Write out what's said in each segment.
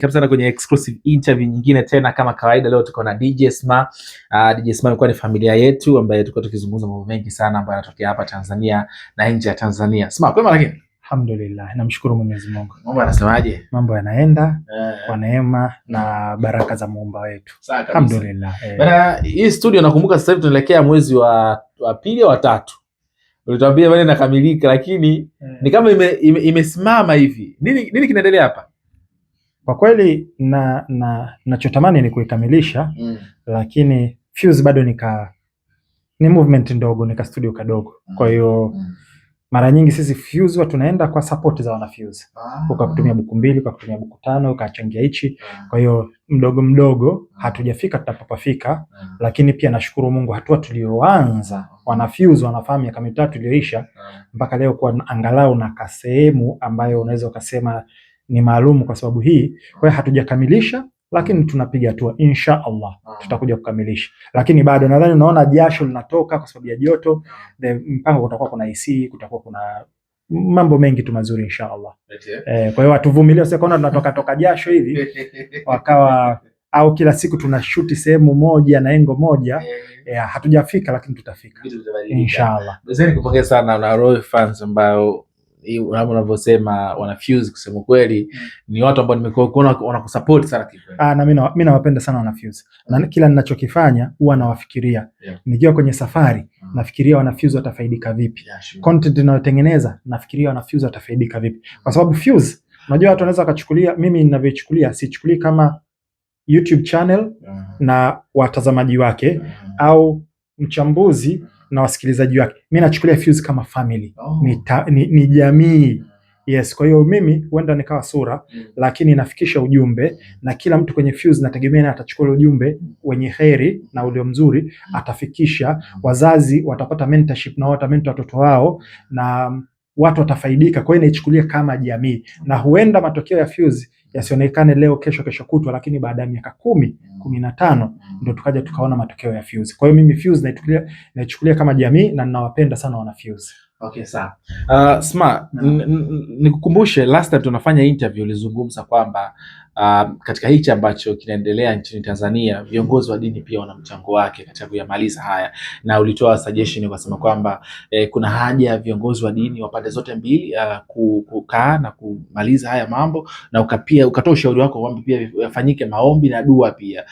Karibu sana kwenye exclusive interview nyingine tena kama kawaida. Leo tuko na DJ Sma. DJ Sma amekuwa ni familia yetu ambaye tulikuwa tukizungumza mambo mengi sana ambayo yanatokea hapa Tanzania na nje ya Tanzania. Sma, kwema lakini? Alhamdulillah, namshukuru Mwenyezi Mungu. Mambo yanasemaje? Mambo yanaenda kwa neema na baraka za Muumba wetu. Alhamdulillah. Bana, hii studio nakumbuka sasa hivi tunaelekea mwezi wa pili au tatu. Ulituambia bwana inakamilika lakini ni kama imesimama hivi. Nini kinaendelea hapa? Kwa kweli nachotamani ni kuikamilisha lakini Fuse bado ni movement ndogo, nika studio kadogo. Kwa hiyo mara nyingi sisi Fuse tunaenda kwa support za wana Fuse. Ukakutumia buku 2, ukakutumia buku 5, ukachangia hichi. Kwa hiyo mdogo mdogo hatujafika tutapopafika, lakini pia nashukuru Mungu hatua tulioanza wana Fuse wanafahamu miaka 3 iliyoisha mpaka leo kwa angalau na kasehemu ambayo unaweza ukasema ni maalum kwa sababu hii. Kwa hiyo hatujakamilisha lakini tunapiga hatua, insha Allah tutakuja kukamilisha. Lakini bado nadhani unaona jasho linatoka kwa sababu ya joto. Mpango kutakuwa kuna AC, kutakuwa kuna mambo mengi tu mazuri insha Allah. Kwa hiyo watuvumilie, usikaona tunatoka jasho hivi wakawa au kila siku tunashuti sehemu moja na engo moja. Hatujafika lakini tutafika insha Allah. Basi nikupongeza sana na Royal fans ambao unavyosema wana Fuse, kusema kweli ni watu ambao nimekuona wanakusupport sana kikweli. Na mimi nawapenda sana wana Fuse. Na kila ninachokifanya huwa nawafikiria. Nikiwa kwenye safari nafikiria wana Fuse watafaidika vipi. Content ninayotengeneza nafikiria wana Fuse watafaidika vipi. Kwa sababu Fuse, unajua watu wanaweza kuchukulia, mimi ninavyochukulia sichukulii kama YouTube channel na watazamaji wake au mchambuzi na wasikilizaji wake. Mimi nachukulia Fuse kama family. Ni jamii. Yes, kwa hiyo mimi huenda nikawa sura lakini nafikisha ujumbe, na kila mtu kwenye Fuse nategemea na atachukua ujumbe wenye heri na ulio mzuri atafikisha. Wazazi watapata mentorship na watamentor watoto wao na watu watafaidika. Kwa hiyo naichukulia kama jamii, na huenda matokeo ya Fuse yasionekane leo, kesho kutwa, lakini baada ya miaka 10, 15 ndio tukaja tukaona matokeo ya Fuse. Kwa hiyo mimi Fuse naichukulia kama jamii na ninawapenda sana wana Fuse. Okay, sawa. Sma, nikukumbushe last time tunafanya interview ulizungumza kwamba katika hichi ambacho kinaendelea nchini Tanzania viongozi wa dini pia wana mchango wake katika kuyamaliza haya, na ulitoa suggestion ukasema kwamba kuna haja ya viongozi wa dini wa pande zote mbili kukaa na kumaliza haya mambo, na ukatoa ushauri wako kwamba pia yafanyike maombi na dua pia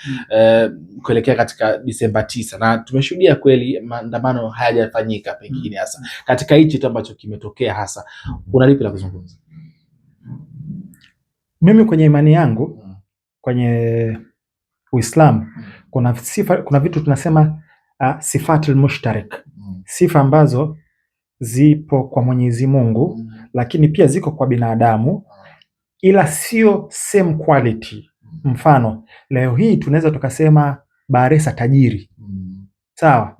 kuelekea katika Disemba 9, na tumeshuhudia kweli maandamano hayajafanyika. Pengine hasa katika hichi ambacho kimetokea, hasa unalipi la kuzungumza? Mimi kwenye imani yangu kwenye Uislamu kuna vitu tunasema sifatul mushtarak, sifa ambazo zipo kwa Mwenyezi Mungu lakini pia ziko kwa binadamu, ila sio same quality. Mfano leo hii tunaweza tukasema Bakhresa tajiri. Sawa?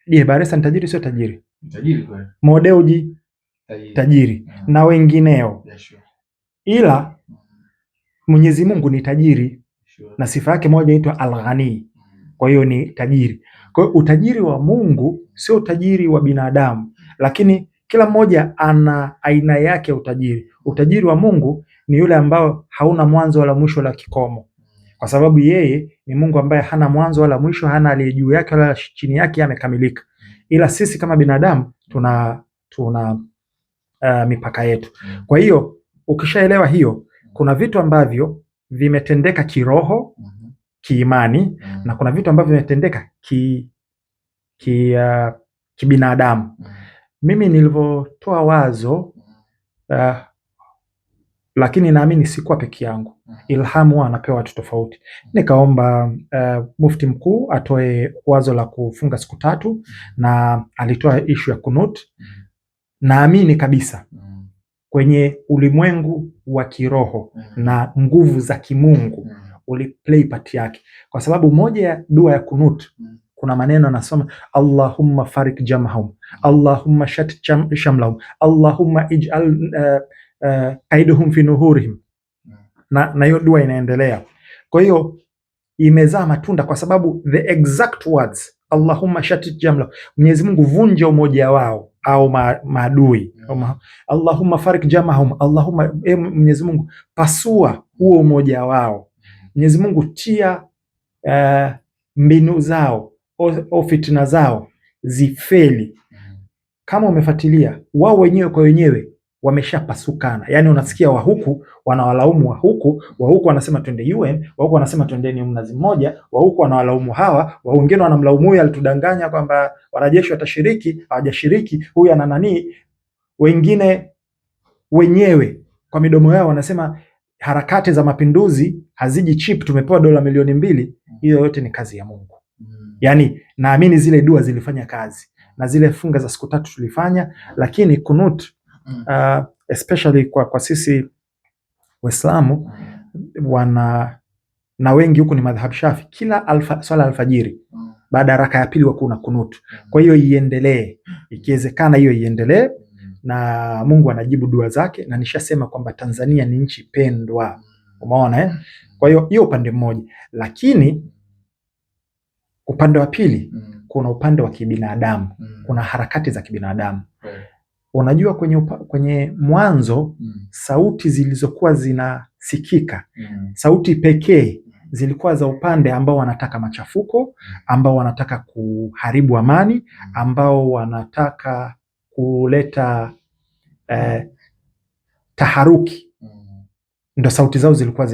Je, Bakhresa ni tajiri sio tajiri? Tajiri kweli. Mo Dewji tajiri na wengineo. Ila Mwenyezi Mungu ni tajiri na sifa yake moja inaitwa Al-Ghani. Kwa hiyo ni tajiri. Kwa hiyo utajiri wa Mungu sio utajiri wa binadamu, lakini kila mmoja ana aina yake ya utajiri. Utajiri wa Mungu ni yule ambao hauna mwanzo wala mwisho wala kikomo, kwa sababu yeye ni Mungu ambaye hana mwanzo wala mwisho, hana aliye juu yake wala chini yake, amekamilika. Ila sisi kama binadamu tuna mipaka yetu. Kwa hiyo ukishaelewa hiyo, kuna vitu ambavyo vimetendeka kiroho, kiimani, na kuna vitu ambavyo vimetendeka kibinadamu. Mimi nilivyotoa wazo, lakini naamini sikuwa peke yangu, ilhamu anapewa watu tofauti. Nikaomba mufti mkuu atoe wazo la kufunga siku 3, na alitoa issue ya kunut. Naamini kabisa kwenye ulimwengu wa kiroho na nguvu za kimungu uliplay part yake, kwa sababu moja ya dua ya kunut kuna maneno anasoma Allahumma farik jamahum, Allahumma shat shamlahum, Allahumma ij'al kaiduhum fi nuhurihim, na hiyo dua inaendelea. Kwa hiyo imezaa matunda, kwa sababu the exact words Allahumma shat jamlahum, Mwenyezi Mungu vunja umoja wao, au maadui. Allahumma farik jamahum, Allahumma, Mwenyezi Mungu pasua huo umoja wao. Mwenyezi Mungu tia mbinu zao au fitna zao zifeli. Kama umefuatilia, wao wenyewe kwa wenyewe wameshapasukana. Yani unasikia wa huku wanawalaumu wa huku wanasema twende UN, wa huku wanasema twendeni Mnazi Mmoja, wa huku wanawalaumu hawa, wa wengine wanamlaumu huyu alitudanganya kwamba wanajeshi watashiriki, hawajashiriki, huyu ana nani. Wengine wenyewe kwa midomo yao wanasema harakati za mapinduzi haziji cheap, tumepewa dola milioni 2. Hiyo yote ni kazi ya Mungu. Yani naamini zile dua zilifanya kazi na zile funga za siku 3 tulifanya, lakini kunut especially kwa sisi Waislamu na wengi huku ni madhhab Shafi, kila swala alfajiri baada ya raka ya pili wako na kunut. Kwa hiyo iendelee, ikiwezekana hiyo iendelee, na Mungu anajibu dua zake, na nishasema kwamba Tanzania ni nchi pendwa, umeona Kwa hiyo upande mmoja, lakini upande wa pili kuna upande wa kibinadamu, kuna harakati za kibinadamu. Unajua kwenye mwanzo sauti zilizokuwa zinasikika, sauti pekee zilikuwa za upande ambao wanataka machafuko, ambao wanataka kuharibu amani, ambao wanataka kuleta taharuki. Ndo sauti zao zilikuwa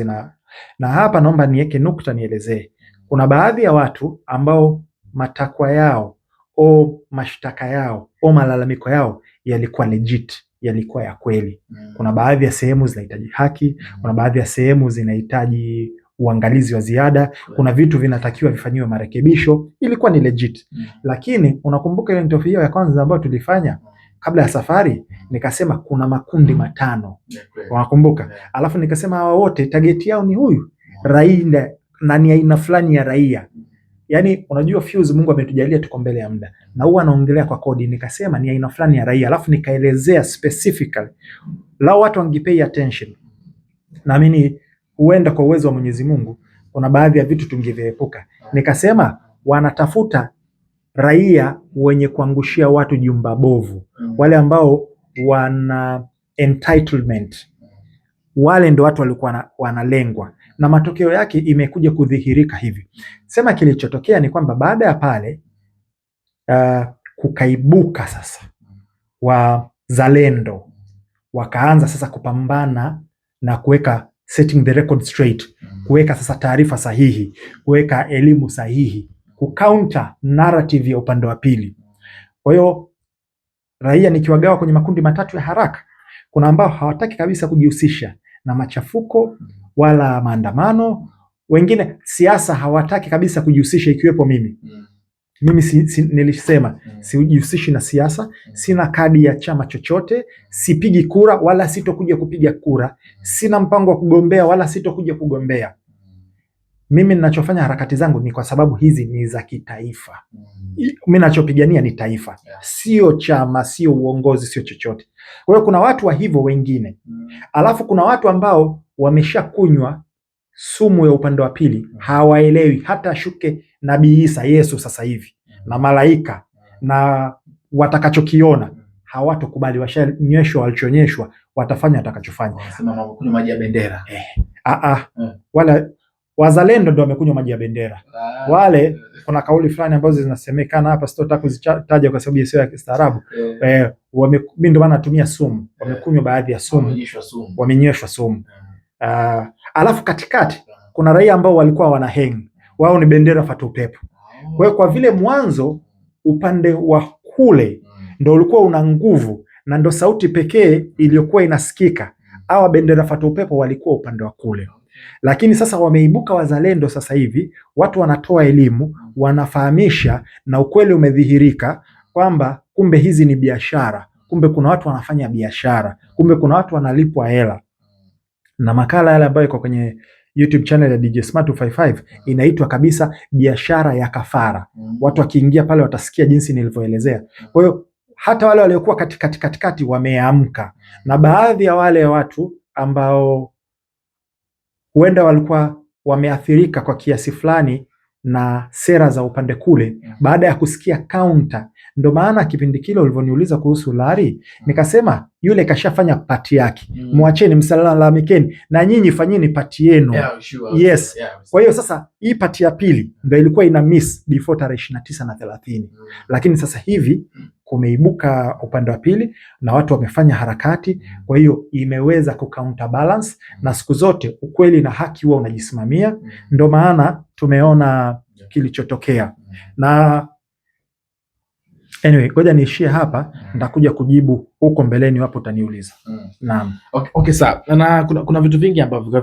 na hapa naomba niweke nukta, nielezee. Kuna baadhi ya watu ambao matakwa yao au mashtaka yao au malalamiko yao yalikuwa legit, yalikuwa ya kweli. Kuna baadhi ya sehemu zinahitaji haki, kuna baadhi ya sehemu zinahitaji uangalizi wa ziada, kuna vitu vinatakiwa vifanyiwe marekebisho, ilikuwa ni legit. Lakini unakumbuka ile interview ya kwanza ambayo tulifanya kabla ya safari, nikasema kuna makundi 5. Unakumbuka? Alafu nikasema hawa wote target yao ni huyu raia na ni aina fulani ya raia. Yani unajua Fuse, Mungu ametujalia tuko mbele ya muda, na huwa anaongelea kwa kodi. Nikasema ni aina fulani ya raia, alafu nikaelezea specifically. Lao watu wangepay attention, naamini huenda kwa uwezo wa Mwenyezi Mungu kuna baadhi ya vitu tungeviepuka. Nikasema wanatafuta raia wenye kuangushia watu jumba bovu, wale ambao wana entitlement, wale ndo watu walikuwa wanalengwa, na matokeo yake imekuja kudhihirika hivi. Sema kilichotokea ni kwamba baada ya pale kukaibuka sasa wazalendo, wakaanza sasa kupambana na kuweka setting the record straight, kuweka sasa taarifa sahihi, kuweka elimu sahihi, kucounter narrative ya upande wa pili. Kwa hiyo raia nikiwagawa kwenye makundi 3 ya haraka, kuna ambao hawataki kabisa kujihusisha na machafuko wala maandamano, wengine siasa hawataki kabisa kujihusisha, ikiwepo mimi. Mimi nilisema sijihusishi na siasa, sina kadi ya chama chochote, sipigi kura wala sitokuja kupiga kura, sina mpango wa kugombea wala sitokuja kugombea. Mimi ninachofanya harakati zangu ni kwa sababu hizi ni za kitaifa. Mimi ninachopigania ni taifa, sio chama, sio uongozi, sio chochote. Kwa hiyo kuna watu wa hivyo wengine. Alafu kuna watu ambao wameshakunywa sumu ya upande wa pili, hawaelewi hata shuke Nabii Isa, Yesu sasa hivi na malaika na watakachokiona hawatokubali. Washanyweshwa walichonyeshwa, watafanya watakachofanya. Wanasema wamekunywa maji ya bendera. Wala wazalendo ndio wamekunywa maji ya bendera. Wale kuna kauli fulani ambazo zinasemekana hapa, sitotaka kuzitaja kwa sababu sio ya kistaarabu. Mimi ndio maana natumia sumu. Wamekunywa baadhi ya sumu, wamenyweshwa sumu. Alafu katikati kuna raia ambao walikuwa wana hang, wao ni bendera fatu upepo. Kwa hiyo kwa vile mwanzo upande wa kule ndio ulikuwa una nguvu na ndio sauti pekee iliyokuwa inasikika, hawa bendera fatu upepo walikuwa upande wa kule. Lakini sasa wameibuka wazalendo sasa hivi, watu wanatoa elimu, wanafahamisha, na ukweli umedhihirika kwamba kumbe hizi ni biashara, kumbe kuna watu wanafanya biashara, kumbe kuna watu wanalipwa hela. Na makala yale ambayo iko kwenye YouTube channel ya DJ Smart 255 inaitwa kabisa biashara ya kafara. Watu wakiingia pale watasikia jinsi nilivyoelezea. Kwa hiyo hata wale waliokuwa katikati wameamka, na baadhi ya wale watu ambao huenda walikuwa wameathirika kwa kiasi fulani na sera za upande kule baada ya kusikia counter. Ndo maana kipindi kile ulivyoniuliza kuhusu Larry, nikasema yule kashafanya pati yake, mwacheni, msalalamikeni na nyinyi fanyeni pati yenu. Yes. Kwa hiyo sasa hii pati ya pili ndo ilikuwa ina miss before tarehe 29 na 30. Lakini sasa hivi kumeibuka upande wa pili na watu wamefanya harakati, kwa hiyo imeweza ku counterbalance, na siku zote ukweli na haki huwa unajisimamia. Ndo maana tumeona kilichotokea. Na anyway, ngoja niishie hapa, nitakuja kujibu huko mbeleni wapo utaniuliza. Naam. Okay, sawa. Na kuna vitu vingi ambavyo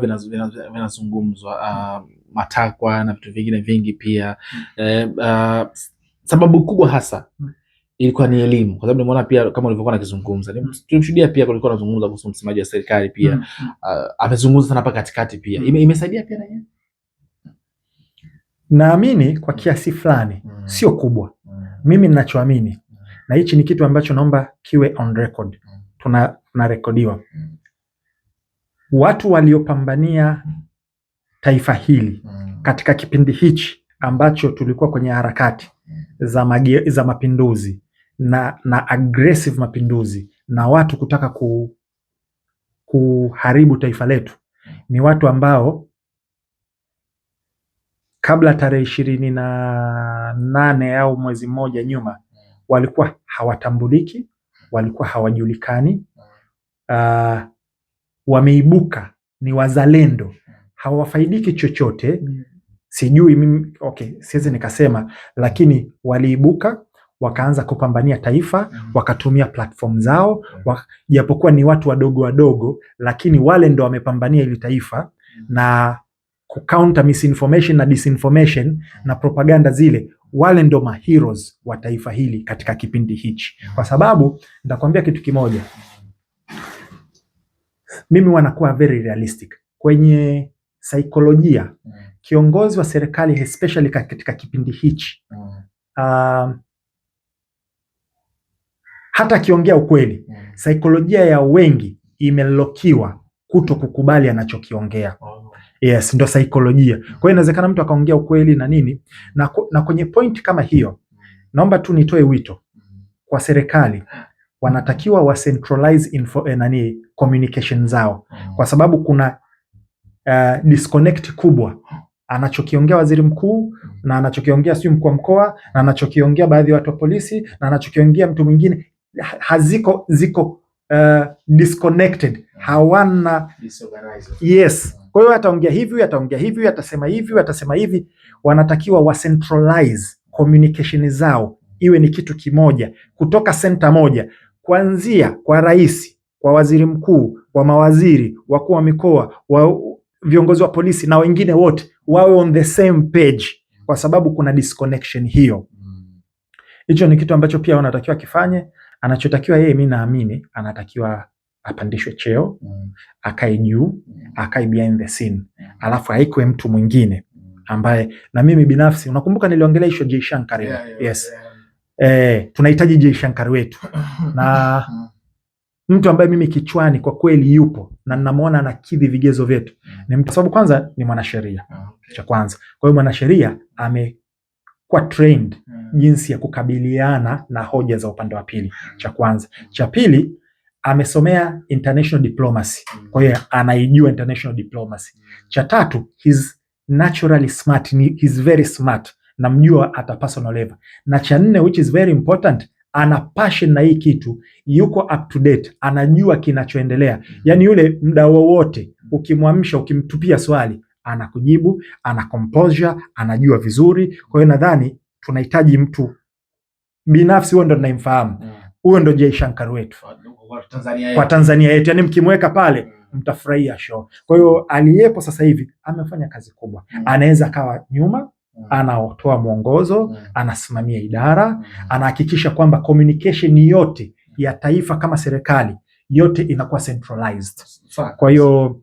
vinazungumzwa, matakwa na vitu vingine vingi pia. Sababu kubwa hasa ilikuwa ni elimu, kwa sababu nimeona pia kama ulivyokuwa nakizungumza, tulimshuhudia pia kulikuwa nazungumza kuhusu msemaji wa serikali pia, amezungumza sana hapa katikati pia. Imesaidia pia na yeye, naamini kwa kiasi fulani, sio kubwa. Mimi ninachoamini, na hichi ni kitu ambacho naomba kiwe on record, tunarekodiwa, watu waliopambania taifa hili katika kipindi hichi ambacho tulikuwa kwenye harakati za mapinduzi na aggressive mapinduzi na watu kutaka kuharibu taifa letu, ni watu ambao kabla tarehe 28 au mwezi mmoja nyuma walikuwa hawatambuliki, walikuwa hawajulikani. Wameibuka ni wazalendo, hawafaidiki chochote. Sijui mimi, okay, siwezi nikasema, lakini waliibuka wakaanza kupambania taifa, wakatumia platform zao, japokuwa ni watu wadogo wadogo, lakini wale ndo wamepambania ili taifa na kucounter misinformation na disinformation na propaganda zile. Wale ndo maheroes wa taifa hili katika kipindi hichi, kwa sababu nitakwambia kitu kimoja, mimi wanakuwa very realistic kwenye saikolojia. Kiongozi wa serikali especially katika kipindi hichi, hata akiongea ukweli, saikolojia ya wengi imelokiwa kuto kukubali anachokiongea. Yes, ndo saikolojia. Kwa hiyo inawezekana mtu akaongea ukweli na nini, na kwenye point kama hiyo, naomba tu nitoe wito kwa serikali, wanatakiwa wa centralize communication zao, kwa sababu kuna disconnect kubwa. Anachokiongea waziri mkuu na anachokiongea sio mkuu wa mkoa na anachokiongea baadhi ya watu wa polisi na anachokiongea mtu mwingine ziko disconnected, hawana yes. Kwa hiyo ataongea hivi, ataongea hivi, atasema hivi, atasema hivi. Wanatakiwa wa centralize communication zao iwe ni kitu kimoja kutoka center moja, kuanzia kwa rais, kwa waziri mkuu, kwa mawaziri, wakuu wa mikoa, viongozi wa polisi na wengine wote wawe on the same page, kwa sababu kuna disconnection hiyo. Hicho ni kitu ambacho pia wanatakiwa kifanye. Anachotakiwa yeye, mimi naamini anatakiwa apandishwe cheo, akae juu, akae behind the scene, alafu haikwe mtu mwingine ambaye, na mimi binafsi unakumbuka niliongelea hiyo Jay Shankar. Yes. Tunahitaji Jay Shankar wetu na mtu ambaye mimi kichwani kwa kweli yupo na ninamuona anakidhi vigezo vyetu ni mtu, sababu kwanza ni mwanasheria, cha kwanza. Kwa hiyo mwanasheria amekuwa trained jinsi ya kukabiliana na hoja za upande wa pili, cha kwanza. Cha pili, amesomea international diplomacy, kwa hiyo anaijua international diplomacy. Cha tatu, he's naturally smart, he's very smart, namjua at a personal level. Na cha nne, which is very important, ana passion na hii kitu, yuko up to date, anajua kinachoendelea. Yani yule muda wowote ukimwamsha, ukimtupia swali, anakujibu, ana composure, anajua vizuri. Kwa hiyo nadhani tunahitaji mtu binafsi, huyo ndo ninayemfahamu. Huyo ndo Jay Shankar wetu kwa Tanzania yetu. Yani mkimweka pale mtafurahia show. Kwa hiyo aliyepo sasa hivi amefanya kazi kubwa. Anaweza kawa nyuma, anatoa mwongozo, anasimamia idara, anahakikisha kwamba communication yote ya taifa kama serikali yote inakuwa centralized. Kwa hiyo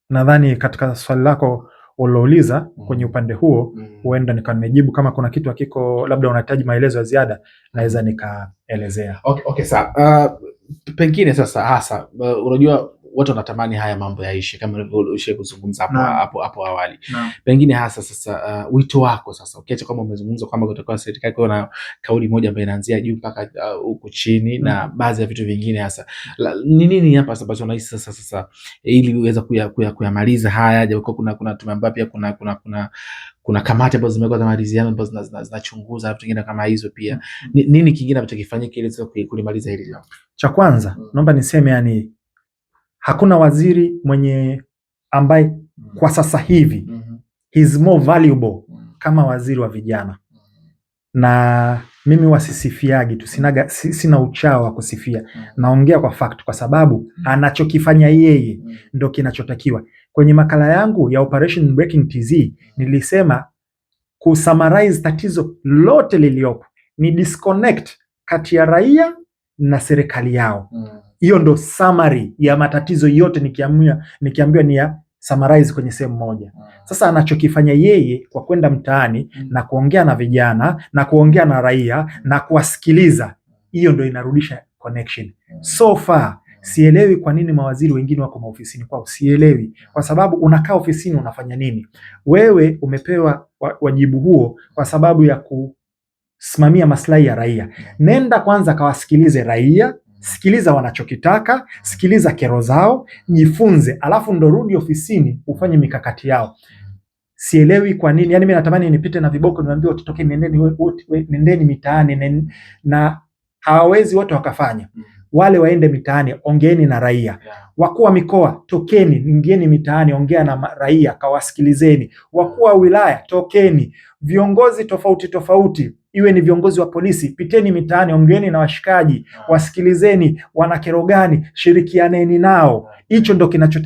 nadhani katika swali lako ulouliza kwenye upande huo, huenda nimejibu. Kama kuna kitu hakiko, labda unahitaji maelezo ya ziada, naweza nikaelezea. Okay, sawa. Pengine sasa hasa unajua watu wanatamani haya mambo yaishe kama ulivyoisha kuzungumza hapo awali. Pengine hasa sasa wito wako sasa, ukiacha kama umezungumza kwamba kutakuwa serikali kwa na kauli moja ambayo inaanzia juu mpaka huko chini na baadhi ya vitu vingine, hasa ni nini hapa sababu unahisi sasa ili uweze kuyamaliza haya, japo kuna tumeambiwa pia kuna kamati ambazo zimekuwa za maridhiano ambazo zinachunguza vitu vingine kama hizo pia. Nini kingine ambacho kifanyike ili kulimaliza hili jambo? Cha kwanza naomba niseme, yani hakuna waziri ambaye kwa sasa hivi he's more valuable kama waziri wa vijana. Na mimi wasisifiagi tu, sina uchao wa kusifia. Naongea kwa fact kwa sababu anachokifanya yeye ndo kinachotakiwa. Kwenye makala yangu ya Operation Breaking TZ nilisema kusummarize tatizo lote liliopo ni disconnect kati ya raia na serikali yao. Hiyo ndo summary ya matatizo yote, nikiambiwa ni ya summarize kwenye sehemu moja. Sasa anachokifanya yeye kwa kwenda mtaani na kuongea na vijana na kuongea na raia na kuwasikiliza, hiyo ndo inarudisha connection. So far sielewi kwa nini mawaziri wengine wako maofisini kwao, sielewi. Kwa sababu unakaa ofisini unafanya nini? Wewe umepewa wajibu huo kwa sababu ya kusimamia maslahi ya raia. Nenda kwanza kawasikilize raia, sikiliza wanachokitaka, sikiliza kero zao, jifunze, alafu ndo rudi ofisini ufanye mikakati yao. Sielewi kwa nini, yani mimi natamani nipite na viboko niwaambie tutoke, nendeni mitaani, na hawawezi wote wakafanya. Wale waende mitaani, ongeeni na raia. Wakuu wa mikoa, tokeni, ingieni mitaani, ongea na raia, kawasikilizeni. Wakuu wa wilaya, tokeni. Viongozi tofauti, iwe ni viongozi wa polisi, piteni mitaani, ongeeni na washikaji, wasikilizeni, wana kero gani, shirikianeni nao.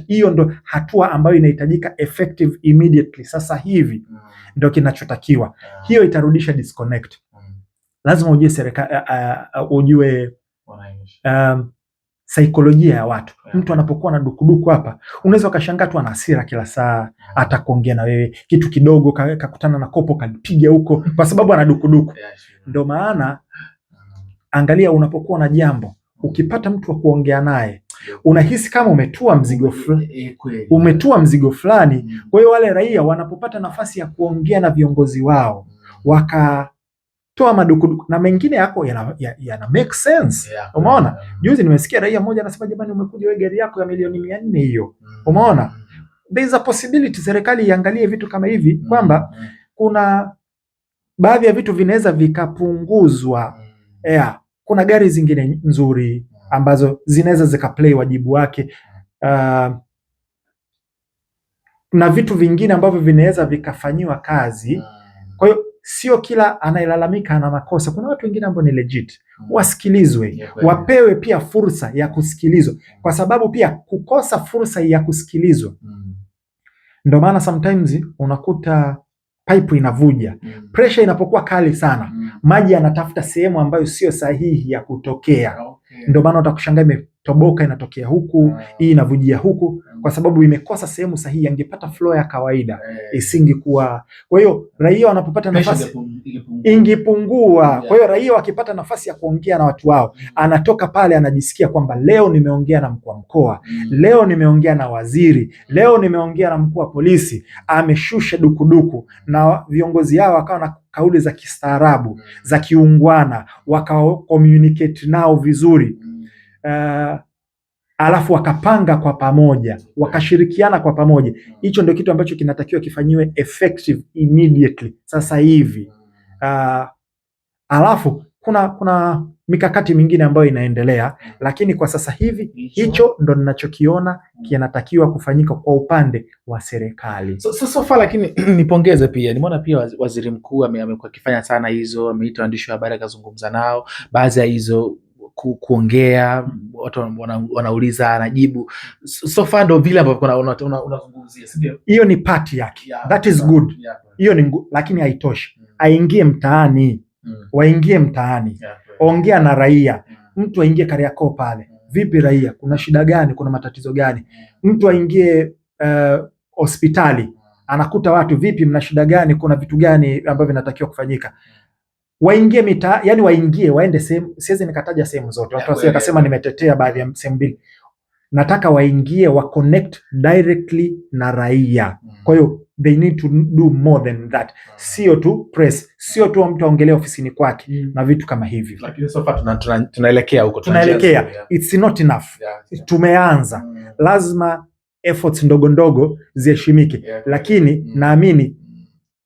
Hiyo ndo hatua ambayo inahitajika effective immediately. Sasa hivi ndo kinachotakiwa. Hiyo itarudisha disconnect. Lazima ujue ujue saikolojia ya watu. Mtu anapokuwa na dukuduku hapa, unaweza ukashangaa tu ana hasira kila saa, hata kuongea na wewe kitu kidogo kakutana na kopo kalipiga huko kwa sababu ana dukuduku. Ndio maana angalia, unapokuwa na jambo, ukipata mtu wa kuongea naye, unahisi kama umetua mzigo fulani. Kwa hiyo wale raia wanapopata nafasi ya kuongea na viongozi wao, toa madukuduku na mengine yako yana make sense. Umeona? Juzi nimesikia raia mmoja anasema, jamani, umekuja wewe gari yako ya milioni 400 hiyo. Umeona? There is a possibility serikali iangalie vitu kama hivi, kwamba kuna baadhi ya vitu vinaweza vikapunguzwa. Kuna gari zingine nzuri ambazo zinaweza zikaplay wajibu wake, na vitu vingine ambavyo vinaweza vikafanyiwa kazi. Kwa hiyo sio kila anayelalamika ana makosa. Kuna watu wengine ambao ni legit, wasikilizwe, wapewe pia fursa ya kusikilizwa, kwa sababu pia kukosa fursa ya kusikilizwa ndio maana sometimes unakuta pipe inavuja. Pressure inapokuwa kali sana, maji yanatafuta sehemu ambayo sio sahihi ya kutokea. Ndio maana utakushangaa imetoboka, inatokea huku, hii inavujia huku, kwa sababu imekosa sehemu sahihi. Angepata flow ya kawaida isingekuwa. Kwa hiyo raia wanapopata nafasi ingepungua. Kwa hiyo raia wakipata nafasi ya kuongea na watu wao, anatoka pale anajisikia kwamba leo nimeongea na mkuu wa mkoa, leo nimeongea na waziri, leo nimeongea na mkuu wa polisi, ameshusha dukuduku, na viongozi hao wakawa na kauli za kistaarabu, za kiungwana, waka communicate nao vizuri. Alafu wakapanga kwa pamoja, wakashirikiana kwa pamoja. Hicho ndio kitu ambacho kinatakiwa kifanyiwe effective immediately sasa hivi. Alafu kuna mikakati mingine ambayo inaendelea, lakini kwa sasa hivi hicho ndo ninachokiona kinatakiwa kufanyika kwa upande wa serikali. So far, lakini nipongeze pia, nimeona pia waziri mkuu amekuwa akifanya sana hizo, ameita waandishi wa habari akazungumza nao, baadhi ya hizo kuongea, watu wanauliza anajibu. So far ndo vile ambavyo unazungumzia, sio? Hiyo ni part yake. That is good. Hiyo ni lakini haitoshi. Aingie mtaani. Waingie mtaani. Ongea na raia. Mtu aingie Kariakoo pale. Vipi raia? Kuna shida gani? Kuna matatizo gani? Mtu aingie hospitali. Anakuta watu, vipi, mna shida gani? Kuna vitu gani ambavyo vinatakiwa kufanyika? Waingie mitaa, yani waende sehemu, siwezi nikataja sehemu zote. Watu wasije kasema nimetetea baadhi ya sehemu mbili. nataka waingie wa connect directly na raia. Kwa hiyo they need to do more than that, sio tu press, sio tu mtu aongelea ofisini kwake na vitu kama hivyo. Lakini so far tunaelekea huko, it's not enough. Tumeanza, lazima efforts ndogo ndogo ziheshimike, lakini naamini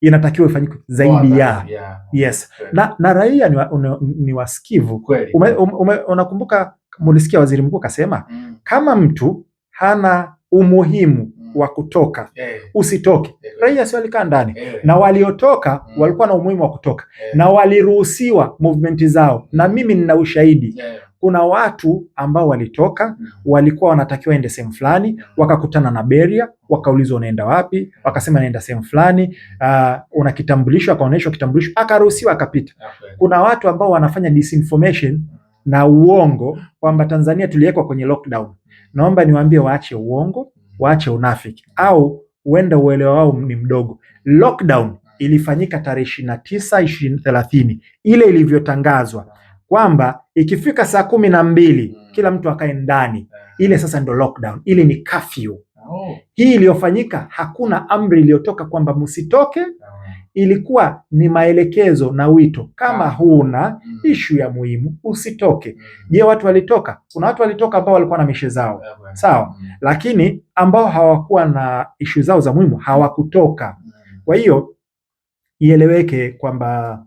inatakiwa ifanyike zaidi ya yes. Na raia ni wasikivu. Unakumbuka mulisikia waziri mkuu kasema kama mtu hana umuhimu wa kutoka usitoke. Raia si walikaa ndani, na waliotoka walikuwa na umuhimu wa kutoka, na waliruhusiwa movement zao, na mimi nina ushahidi. Kuna watu ambao walitoka, walikuwa wanatakiwa ende sehemu fulani, wakakutana na beria, wakaulizwa unaenda wapi, wakasema naenda sehemu fulani, una kitambulisho, akaonyeshwa kitambulisho, akaruhusiwa, akapita. Kuna watu ambao wanafanya disinformation na uongo kwamba Tanzania tuliwekwa kwenye lockdown. Naomba niwaambie waache uongo, waache unafiki, au huenda uelewa wao ni mdogo. Lockdown ilifanyika tarehe 29, 30 ile ilivyotangazwa kwamba ikifika saa 12 kila mtu akae ndani. Ile sasa ndo lockdown, ile ni curfew. Hii iliyofanyika, hakuna amri iliyotoka kwamba msitoke. Ilikuwa ni maelekezo na wito, kama huna issue ya muhimu usitoke. Je, watu walitoka? Kuna watu walitoka ambao walikuwa na mishe zao, sawa, lakini ambao hawakuwa na issue zao za muhimu hawakutoka. Kwa hiyo ieleweke kwamba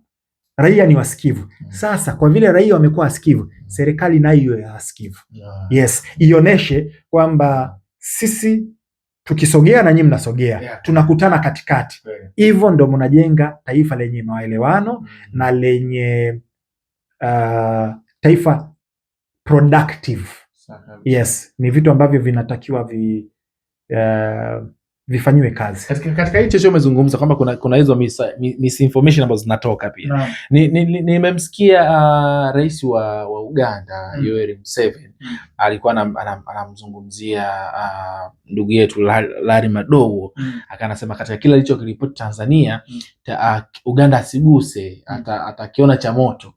raia ni wasikivu. Sasa kwa vile raia wamekuwa wasikivu, serikali nayo iwe wasikivu. Yes, ioneshe kwamba sisi tukisogea na nyinyi mnasogea, tunakutana katikati. Hivyo ndo mnajenga taifa lenye maelewano na lenye taifa productive. Yes, ni vitu ambavyo vinatakiwa vifanyiwe kazi. Katika hicho hicho umezungumza kwamba kuna hizo misinformation ambazo zinatoka pia. Nimemsikia rais wa Uganda Yoweri Museveni alikuwa anamzungumzia ndugu yetu Larry Madowo, akanasema katika kila alicho kiripoti Tanzania Uganda asiguse, atakiona cha moto.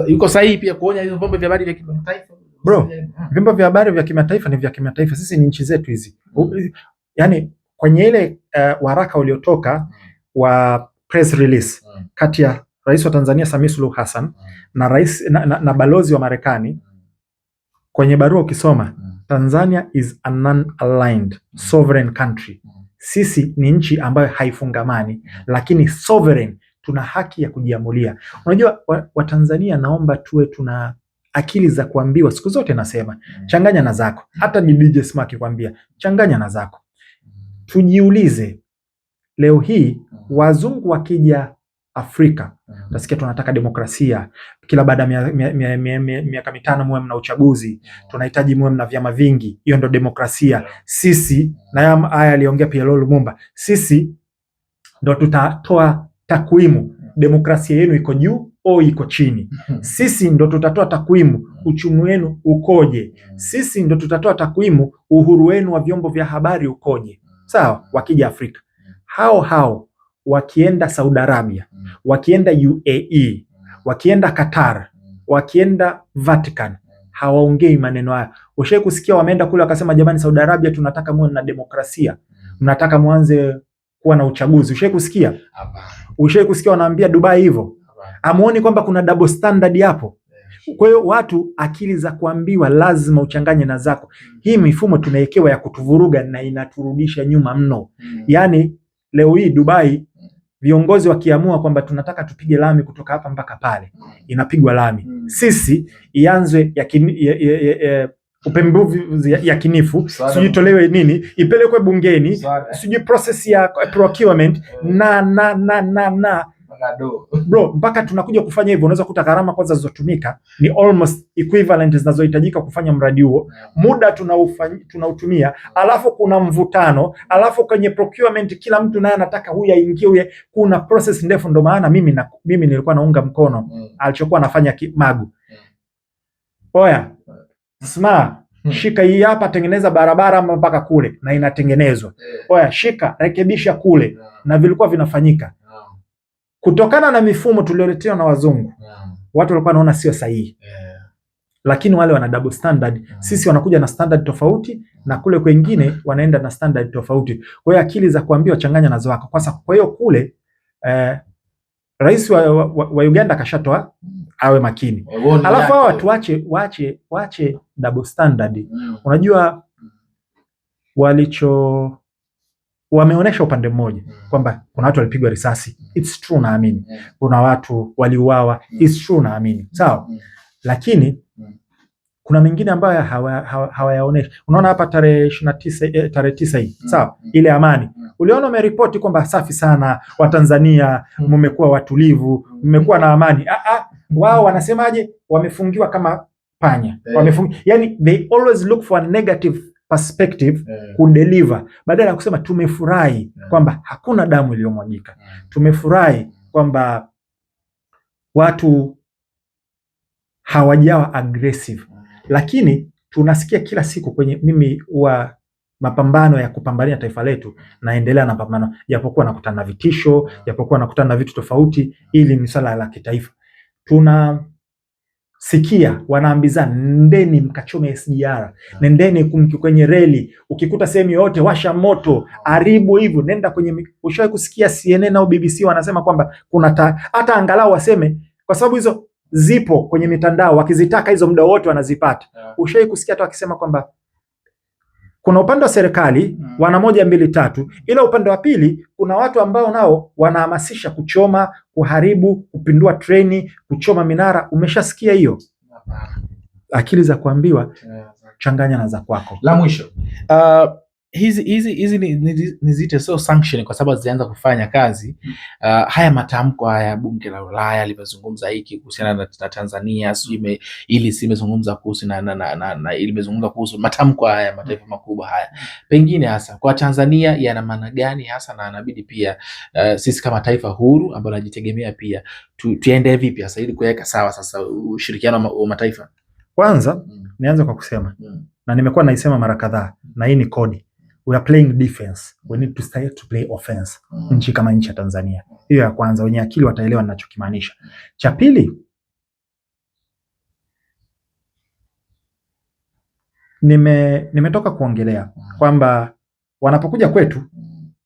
Yuko sahihi pia kuonya hizo vyombo vya habari vya kimataifa? Bro, vyombo vya habari vya kimataifa ni vya kimataifa, sisi ni nchi zetu hizi. Yani kwenye ile waraka uliotoka wa press release kati ya rais wa Tanzania Samia Suluhu Hassan na rais na balozi wa Marekani, kwenye barua ukisoma, Tanzania is a non-aligned sovereign country. Sisi ni nchi ambayo haifungamani, lakini sovereign, tuna haki ya kujiamulia. Unajua Watanzania, naomba tuwe tuna akili za kuambiwa siku zote. Nasema changanya na zako, hata ni DJ Sma akikwambia changanya na zako. Tujiulize, leo hii wazungu wakija Afrika, utasikia tunataka demokrasia, kila baada ya miaka 5 muwe mna uchaguzi, tunahitaji muwe mna vyama vingi, hiyo ndo demokrasia. Sisi, na haya aliongea PLO Lumumba, sisi ndo tutatoa takwimu, demokrasia yenu iko juu au iko chini. Sisi ndo tutatoa takwimu, uchumi wenu ukoje. Sisi ndo tutatoa takwimu, uhuru wenu wa vyombo vya habari ukoje. Sawa, wakija Afrika. Hao wakienda Saudi Arabia, wakienda UAE, wakienda Qatar, wakienda Vatican, hawaongei maneno haya. Ushawahi kusikia wameenda kule wakasema jamani, Saudi Arabia tunataka muwe na demokrasia, mnataka muanze kuwa na uchaguzi? Ushawahi kusikia? Ushawahi kusikia wanaambia Dubai hivyo? Amuoni kwamba kuna double standard hapo? Kwa hiyo watu, akili za kuambiwa lazima uchanganye na zako. Hii mifumo tunawekewa ya kutuvuruga na inaturudisha nyuma mno. Yani leo hii Dubai, viongozi wakiamua kwamba tunataka tupige lami kutoka hapa mpaka pale, inapigwa lami. Sisi ianzwe upembuzi yakinifu, sijui tolewe nini, ipelekwe bungeni, sijui process ya procurement na bro, mpaka tunakuja kufanya hivyo. Unaweza kuta gharama kwanza zilizotumika ni almost equivalent zinazohitajika kufanya mradi huo, muda tunautumia, alafu kuna mvutano, alafu kwenye procurement kila mtu naye anataka huyu aingie, huyu, kuna process ndefu. Ndio maana mimi nilikuwa naunga mkono alichokuwa anafanya Magu. Oya Sma, shika hii hapa, tengeneza barabara mpaka kule, na inatengenezwa. Oya shika, rekebisha kule, na vilikuwa vinafanyika. Kutokana na mifumo tulioletewa na wazungu, watu walikuwa wanaona sio sahihi. lakini wale wana double standard. Sisi wanakuja na standard tofauti na kule kwengine wanaenda na standard tofauti. Kwa hiyo akili za kuambiwa changanya nazo wako. Kwa hiyo kule rais wa Uganda kashatoa awe makini. Alafu hao watu waache double standard. Unajua wameonesha upande mmoja kwamba kuna watu walipigwa risasi, it's true, naamini. Kuna watu waliuawa, it's true, naamini. Sawa? Lakini kuna mengine ambayo hawayaoneshi. Unaona hapa tarehe 29 tarehe 9 hii, sawa? Ile amani. Uliona umeripoti kwamba safi sana, Watanzania mmekuwa watulivu, mmekuwa na amani. Wao wanasemaje? Wamefungiwa kama panya. Yani they always look for a negative perspective kudeliver, badala ya kusema tumefurahi kwamba hakuna damu iliyomwagika. Tumefurahi kwamba watu hawajawa aggressive. Lakini tunasikia kila siku kwenye mimi wa mapambano ya kupambania taifa letu, naendelea na mapambano, japokuwa nakutana na vitisho, japokuwa nakutana na vitu tofauti, ili ni swala la kitaifa. Tunasikia wanaambizana, nendeni mkachome SGR, nendeni kwenye reli, ukikuta sehemu yote washa moto, haribu hivyo, nenda kwenye. Ushawahi kusikia CNN au BBC wanasema kwamba kuna hata angalau waseme, kwa sababu hizo zipo kwenye mitandao, wakizitaka hizo muda wote wanazipata. Ushawahi kusikia hata wakisema kwamba kuna upande wa serikali wana 1 2 3, ila upande wa pili kuna watu ambao nao wanahamasisha kuchoma, kuharibu, kupindua treni, kuchoma minara. Umeshasikia hiyo? Akili za kuambiwa changanya na za kwako. La mwisho, hizi ni zite so sanction kwa sababu zianza kufanya kazi. Haya matamko haya bunge la Ulaya limezungumza hiki kuhusiana na Tanzania, sijui ili simezungumza kuhusu na ili limezungumza kuhusu matamko haya mataifa makubwa haya, pengine hasa kwa Tanzania yana maana gani hasa, na inabidi pia sisi kama taifa huru ambalo najitegemea pia tuende vipi hasa ili kuweka sawa sasa ushirikiano wa mataifa? Kwanza nianze kwa kusema na nimekuwa naisema mara kadhaa, na hii ni kodi. We are playing defense. We need to start to play offense. Nchi kama nchi ya Tanzania. Hiyo ya kwanza, wenye akili wataelewa ninachokimaanisha. Cha pili, nimetoka kuongelea kwamba wanapokuja kwetu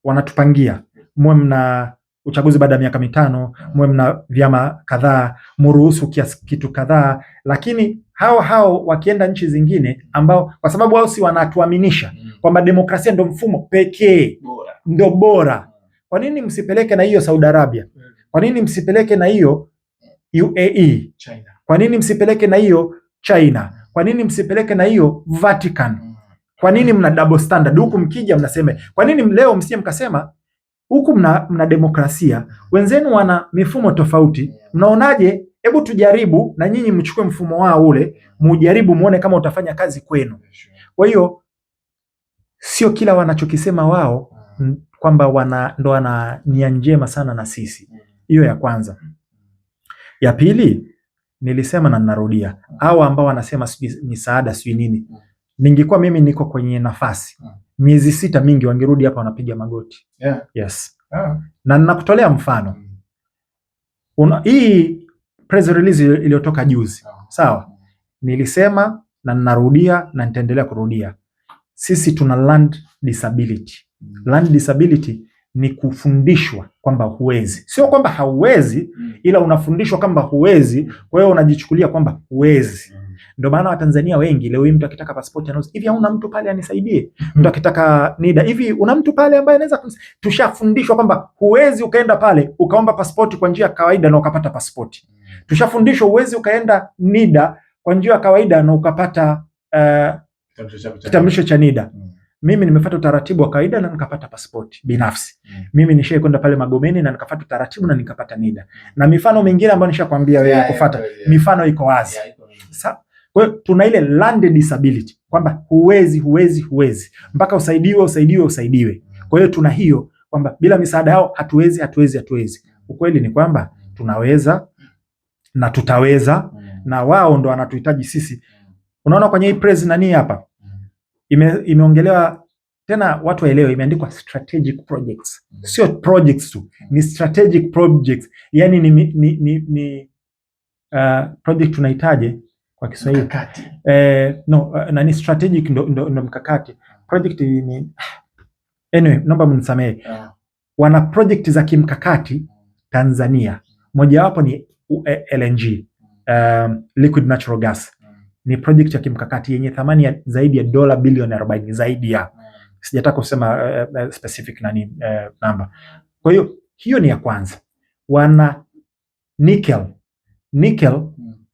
wanatupangia, mwe mna uchaguzi baada ya miaka 5, mwe mna vyama kadhaa, mruhusu kitu kadhaa, lakini hao wakienda nchi zingine ambao, kwa sababu wao si wanatuaminisha kwamba demokrasia ndio mfumo pekee ndio bora. Kwa nini msipeleke na hiyo Saudi Arabia? Kwa nini msipeleke na hiyo UAE? Kwa nini msipeleke na hiyo China? Kwa nini msipeleke na hiyo Vatican? Kwa nini mna double standard? Huku mkija mnasema, kwa nini leo msije mkasema huku mna demokrasia, wenzenu wana mifumo tofauti, mnaonaje? Hebu tujaribu na nyinyi mchukue mfumo wao ule, mujaribu muone kama utafanya kazi kwenu. Kwa hiyo sio kila wanachokisema wao kwamba ndo wana nia njema sana na sisi. Hiyo ya kwanza. Ya pili, nilisema na ninarudia, hao ambao wanasema misaada sio nini, ningekuwa mimi niko kwenye nafasi miezi 6 mingi wangerudi hapa wanapiga magoti. Yes. Na ninakutolea mfano. Hii press release iliyotoka juzi. Sawa? Nilisema na ninarudia na nitaendelea kurudia. Sisi tuna learned disability. Learned disability ni kufundishwa kwamba huwezi. Sio kwamba hauwezi, ila unafundishwa kwamba huwezi, kwa hiyo unajichukulia kwamba huwezi. Ndio maana Watanzania wengi leo hii mtu akitaka passport anauliza, hivi hauna mtu pale anisaidie? Mtu akitaka NIDA, hivi una mtu pale ambaye anaweza? Tushafundishwa kwamba huwezi ukaenda pale ukaomba passport kwa njia ya kawaida na ukapata passport. Tushafundishwa huwezi ukaenda NIDA kwa njia ya kawaida na ukapata kitambulisho cha NIDA. Mimi nimefuata utaratibu wa kawaida na nikapata passport binafsi. Mimi nishaye kwenda pale Magomeni na nikafuata utaratibu na nikapata NIDA. Na mifano mingine ambayo nishakwambia wewe kufuata, mifano iko wazi. Kwa hiyo tuna ile learned disability kwamba huwezi mpaka usaidiwe. Kwa hiyo tuna hiyo kwamba bila misaada yao hatuwezi. Ukweli ni kwamba tunaweza na tutaweza, na wao ndo wanatuhitaji sisi. Unaona kwenye hii press nani hapa imeongelewa tena, watu waelewe, imeandikwa strategic projects. Sio projects tu, ni strategic projects. Yani ni project tunahitaje kwa Kiswahili. Mkakati. Nani strategic ndo mkakati. Project ni anyway, naomba mnisamehe. Wana project za kimkakati Tanzania. Mojawapo ni LNG, liquid natural gas. Ni project ya kimkakati yenye thamani ya zaidi ya dola bilioni 40, zaidi ya, sijataka kusema specific number. Kwa hiyo ni ya kwanza. Wana nickel.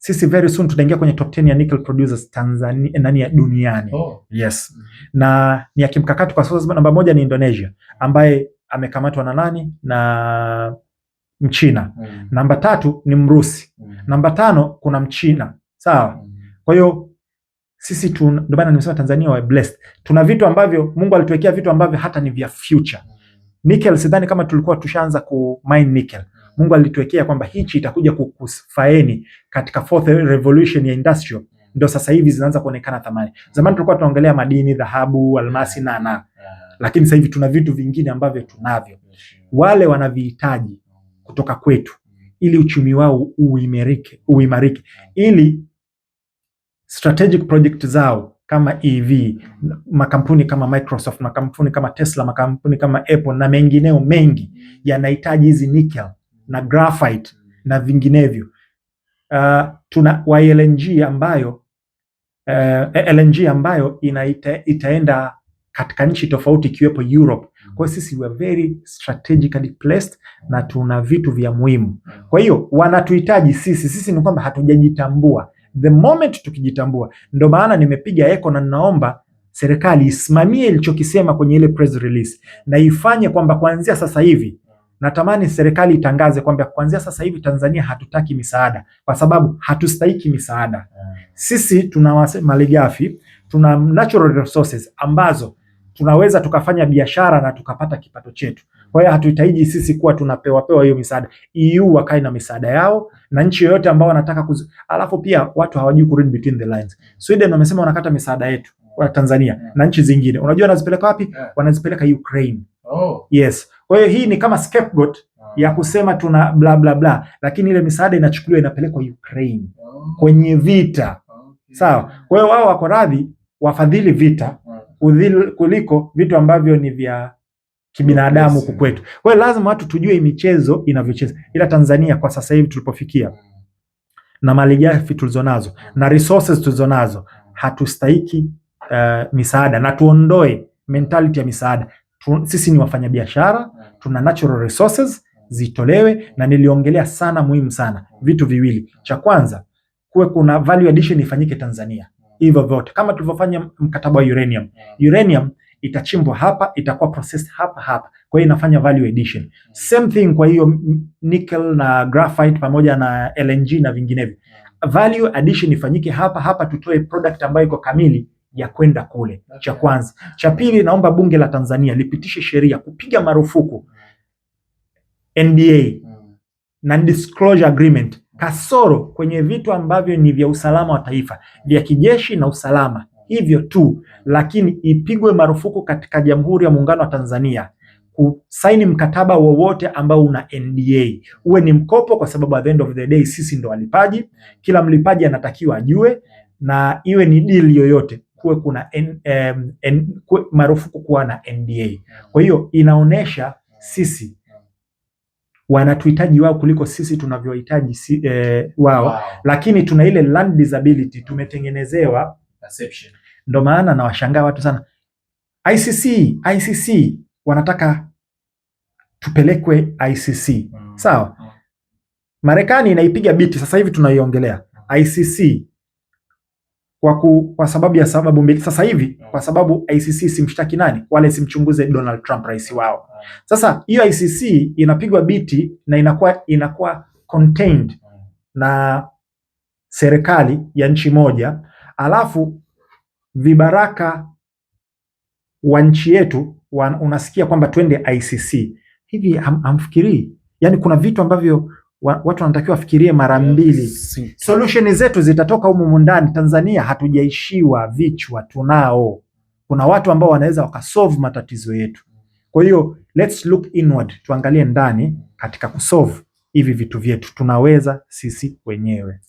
Sisi very soon tutaingia kwenye top 10 ya nickel producers Tanzania duniani. Yes. Na ni ya kimkakati kwa sababu namba moja ni Indonesia ambaye amekamatwa na nani? Na Mchina. Namba 3 ni Mrusi. Namba 5 kuna Mchina. Sawa? Kwa hiyo sisi ndio maana nimesema Tanzania wa blessed. Tuna vitu ambavyo Mungu alituwekea, vitu ambavyo hata ni vya future. Nickel sidhani kama tulikuwa tushaanza ku mine nickel. Mungu alituwekea kwamba hichi itakuja kukufaeni katika fourth revolution ya industrial. Ndio sasa hivi zinaanza kuonekana thamani. Zamani tulikuwa tunaongelea madini, dhahabu, almasi lakini sasa hivi tuna vitu vingine ambavyo tunavyo. Wale wanavihitaji kutoka kwetu ili uchumi wao uimarike, ili strategic project zao kama EV, makampuni kama Microsoft, makampuni kama Tesla, makampuni kama Apple na mengineo mengi yanahitaji hizi nickel na graphite na vinginevyo. Tuna LNG ambayo itaenda katika nchi tofauti ikiwepo Europe. Kwa hiyo sisi we are very strategically placed na tuna vitu vya muhimu. Kwa hiyo wanatuhitaji sisi ni kwamba hatujajitambua. The moment tukijitambua, ndio maana nimepiga echo na ninaomba serikali isimamie ilichokisema kwenye ile press release na ifanye kwamba kuanzia sasa hivi, natamani serikali itangaze kwamba kuanzia sasa hivi Tanzania hatutaki misaada kwa sababu hatustahiki misaada. Sisi tuna malighafi, tuna natural resources ambazo tunaweza tukafanya biashara na tukapata kipato chetu. Kwa hiyo hatuhitaji sisi kuwa tunapewa hiyo misaada. EU wakae na misaada yao na nchi yoyote ambao wanataka alafu pia watu hawajui ku read between the lines. Sweden wamesema wanakata misaada yetu kwa Tanzania na nchi zingine. Unajua wanazipeleka wapi? Wanazipeleka Ukraine. Yes. Kwa hiyo hii ni kama scapegoat ya kusema tuna bla bla bla, lakini ile misaada inachukuliwa inapelekwa Ukraine kwenye vita. Sawa? Kwa hiyo wao wako radhi wafadhili vita kuliko vitu ambavyo ni vya kibinadamu kwetu. Kwa hiyo lazima watu tujue michezo inavyocheza. Ila Tanzania kwa sasa hivi tulipofikia na malighafi tulizonazo na resources tulizonazo, hatustahiki misaada na tuondoe mentality ya misaada. Sisi ni wafanyabiashara, tuna natural resources zitolewe, na niliongelea sana muhimu sana vitu viwili. Cha kwanza, kuwe kuna value addition ifanyike Tanzania. Hivyo vyote kama tulivyofanya mkataba wa uranium. Uranium itachimbwa hapa, itakuwa processed hapa. Kwa hiyo inafanya value addition. Same thing kwa hiyo nickel na graphite pamoja na LNG na vinginevyo. Value addition ifanyike hapa, tutoe product ambayo iko kamili ya kwenda kule. Cha kwanza. Cha pili, naomba bunge la Tanzania lipitishe sheria kupiga marufuku NDA na disclosure agreement kasoro kwenye vitu ambavyo ni vya usalama wa taifa, vya kijeshi na usalama, hivyo tu, lakini ipigwe marufuku katika Jamhuri ya Muungano wa Tanzania kusaini mkataba wowote ambao una NDA. Uwe ni mkopo, kwa sababu at the end of the day sisi ndo walipaji, kila mlipaji anatakiwa ajue, na iwe ni deal yoyote kuwe kuna marufuku kuwa na NDA. Kwa hiyo inaonesha sisi wanatuhitaji wao kuliko sisi tunavyohitaji wao. Wow. Lakini tuna ile land disability tumetengenezewa perception. Ndio maana na washangaa watu sana. ICC wanataka tupelekwe ICC. Sawa? Marekani inaipiga biti sasa hivi tunaiongelea ICC kwa sababu ya sababu mbili. Sasa hivi kwa sababu ICC simshtaki nani? Wale simchunguze Donald Trump, rais wao. Sasa hiyo ICC inapigwa biti na inakuwa contained na serikali ya nchi moja, alafu vibaraka wa nchi yetu unasikia kwamba twende ICC. Hivi hamfikirii? Yani kuna vitu ambavyo watu wanatakiwa wafikirie mara mbili. Solution zetu zitatoka humu ndani. Tanzania hatujaishiwa vichwa, tunao. Kuna watu ambao wanaweza wakasolve matatizo yetu. Kwa hiyo let's look inward, tuangalie ndani katika kusolve hivi vitu vyetu, tunaweza sisi wenyewe.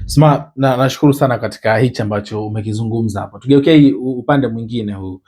Sma, nashukuru sana katika hichi ambacho umekizungumza hapo. Tugeukie upande mwingine huu.